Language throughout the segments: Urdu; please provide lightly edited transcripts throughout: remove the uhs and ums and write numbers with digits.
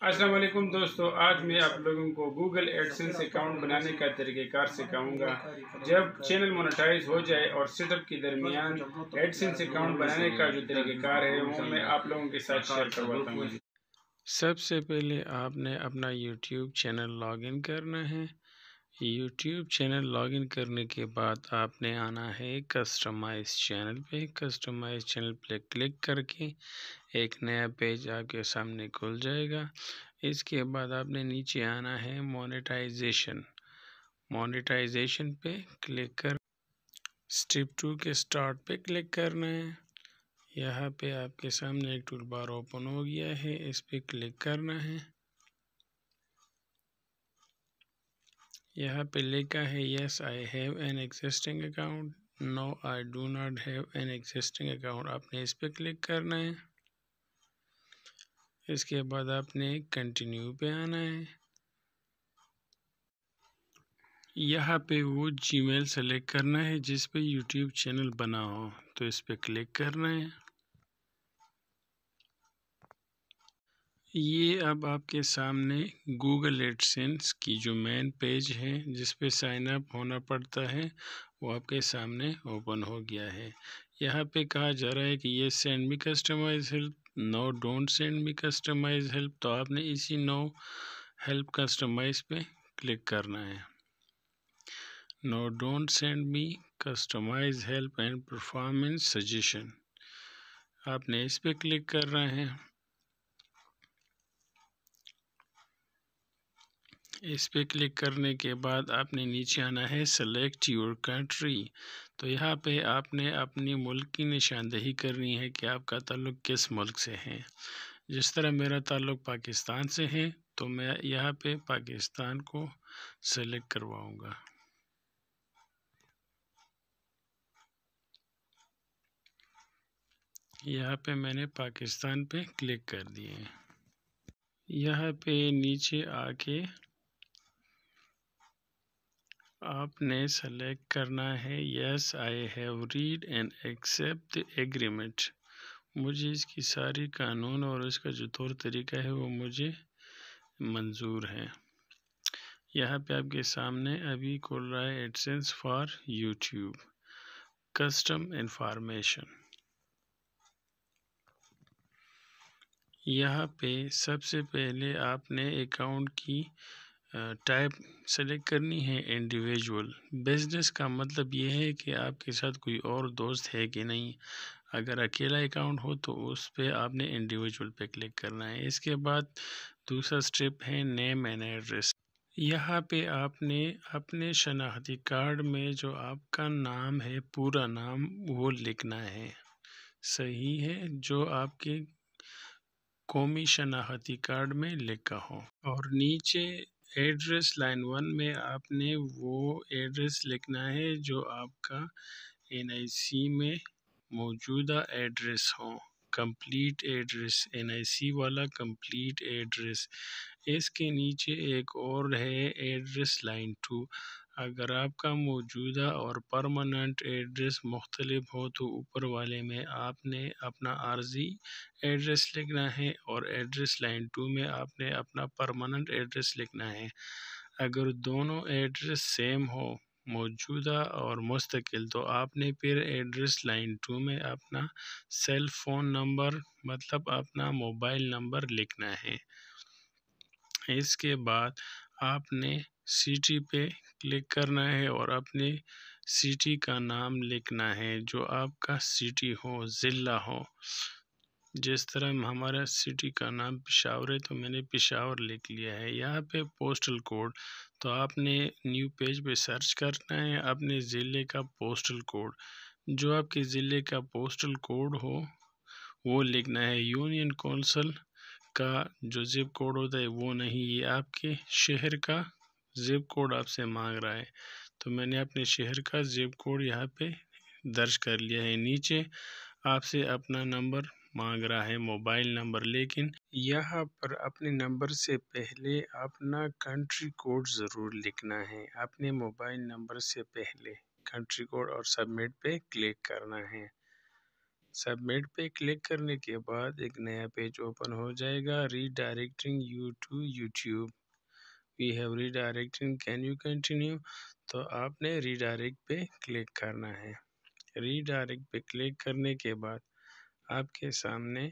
السلام علیکم دوستو، آج میں آپ لوگوں کو گوگل ایڈسنس اکاؤنٹ بنانے کا طریقہ کار سکھاؤں گا۔ جب چینل مونیٹائز ہو جائے اور سیٹ اپ کے درمیان ایڈسنس اکاؤنٹ بنانے کا جو طریقہ کار ہے وہ میں آپ لوگوں کے ساتھ شیئر کرواتا ہوں۔ سب سے پہلے آپ نے اپنا یوٹیوب چینل لاگ ان کرنا ہے۔ یوٹیوب چینل لاگ ان کرنے کے بعد آپ نے آنا ہے کسٹمائز چینل پہ۔ کسٹمائز چینل پہ کلک کر کے ایک نیا پیج آپ کے سامنے کھل جائے گا۔ اس کے بعد آپ نے نیچے آنا ہے مونیٹائزیشن۔ مونیٹائزیشن پہ کلک کر سٹیپ 2 کے سٹارٹ پہ کلک کرنا ہے۔ یہاں پہ آپ کے سامنے ایک ٹول بار اوپن ہو گیا ہے، اس پہ کلک کرنا ہے۔ یہاں پہ لکھا ہے yes I have an existing account, no I do not have an existing account. آپ نے اس پہ کلک کرنا ہے۔ اس کے بعد آپ نے کنٹینیو پہ آنا ہے۔ یہاں پہ وہ جی میل سلیکٹ کرنا ہے جس پہ یوٹیوب چینل بنا ہو، تو اس پہ کلک کرنا ہے۔ یہ اب آپ کے سامنے گوگل ایڈسنس کی جو مین پیج ہے جس پہ سائن اپ ہونا پڑتا ہے وہ آپ کے سامنے اوپن ہو گیا ہے۔ یہاں پہ کہا جا رہا ہے کہ یہ send me customize help, no don't send me customize help, تو آپ نے اسی نو ہیلپ کسٹمائز پہ کلک کرنا ہے۔ No don't send me customize help and performance suggestion, آپ نے اس پہ کلک کرنا ہے۔ اس پہ کلک کرنے کے بعد آپ نے نیچے آنا ہے سلیکٹ یور کنٹری، تو یہاں پہ آپ نے اپنی ملک کی نشاندہی کرنی ہے کہ آپ کا تعلق کس ملک سے ہے۔ جس طرح میرا تعلق پاکستان سے ہے تو میں یہاں پہ پاکستان کو سلیکٹ کرواؤں گا۔ یہاں پہ میں نے پاکستان پہ کلک کر دیے۔ یہاں پہ نیچے آ کے آپ نے سلیکٹ کرنا ہے yes I have read and accept the agreement, مجھے اس کی ساری قانون اور اس کا جو طور طریقہ ہے وہ مجھے منظور ہے۔ یہاں پہ آپ کے سامنے ابھی کھل رہا ہے AdSense for YouTube custom information. یہاں پہ سب سے پہلے آپ نے اکاؤنٹ کی ٹائپ سلیکٹ کرنی ہے انڈیویجول۔ بزنس کا مطلب یہ ہے کہ آپ کے ساتھ کوئی اور دوست ہے کہ نہیں۔ اگر اکیلا اکاؤنٹ ہو تو اس پہ آپ نے انڈیویجول پہ کلک کرنا ہے۔ اس کے بعد دوسرا سٹیپ ہے نیم اینڈ ایڈریس۔ یہاں پہ آپ نے اپنے شناختی کارڈ میں جو آپ کا نام ہے پورا نام وہ لکھنا ہے، صحیح ہے، جو آپ کے قومی شناختی کارڈ میں لکھا ہو۔ اور نیچے ایڈریس لائن 1 میں آپ نے وہ ایڈریس لکھنا ہے جو آپ کا NIC میں موجودہ ایڈریس ہو، کمپلیٹ ایڈریس، NIC والا کمپلیٹ ایڈریس۔ اس کے نیچے ایک اور ہے ایڈریس لائن 2، اگر آپ کا موجودہ اور پرماننٹ ایڈریس مختلف ہو تو اوپر والے میں آپ نے اپنا عارضی ایڈریس لکھنا ہے اور ایڈریس لائن 2 میں آپ نے اپنا پرماننٹ ایڈریس لکھنا ہے۔ اگر دونوں ایڈریس سیم ہو، موجودہ اور مستقل، تو آپ نے پھر ایڈریس لائن 2 میں اپنا سیل فون نمبر مطلب اپنا موبائل نمبر لکھنا ہے۔ اس کے بعد آپ نے سٹی پہ کلک کرنا ہے اور اپنے سٹی کا نام لکھنا ہے جو آپ کا سٹی ہو، ضلع ہو۔ جس طرح ہمارا سٹی کا نام پشاور ہے تو میں نے پشاور لکھ لیا ہے۔ یہاں پہ پوسٹل کوڈ، تو آپ نے نیو پیج پہ سرچ کرنا ہے اپنے ضلع کا پوسٹل کوڈ، جو آپ کے ضلع کا پوسٹل کوڈ ہو وہ لکھنا ہے۔ یونین کونسل کا جو زپ کوڈ ہوتا ہے وہ نہیں، یہ آپ کے شہر کا زپ کوڈ آپ سے مانگ رہا ہے، تو میں نے اپنے شہر کا زپ کوڈ یہاں پہ درج کر لیا ہے۔ نیچے آپ سے اپنا نمبر مانگ رہا ہے، موبائل نمبر، لیکن یہاں پر اپنے نمبر سے پہلے اپنا کنٹری کوڈ ضرور لکھنا ہے، اپنے موبائل نمبر سے پہلے کنٹری کوڈ، اور سبمٹ پہ کلک کرنا ہے۔ سبمٹ پہ کلک کرنے کے بعد ایک نیا پیج اوپن ہو جائے گا. Redirecting you to YouTube. We have redirecting, can you continue? تو آپ نے ری ڈائریکٹ پہ کلک کرنا ہے. ری ڈائریکٹ پہ کلک کرنے کے بعد آپ کے سامنے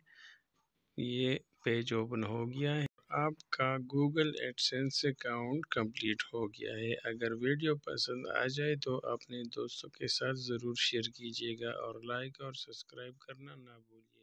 یہ پیج اوپن ہو گیا ہے. آپ کا گوگل ایڈسنس اکاؤنٹ کمپلیٹ ہو گیا ہے. اگر ویڈیو پسند آ جائے تو اپنے دوستوں کے ساتھ ضرور شیئر کیجیے گا اور لائک اور سبسکرائب کرنا نہ بھولیے.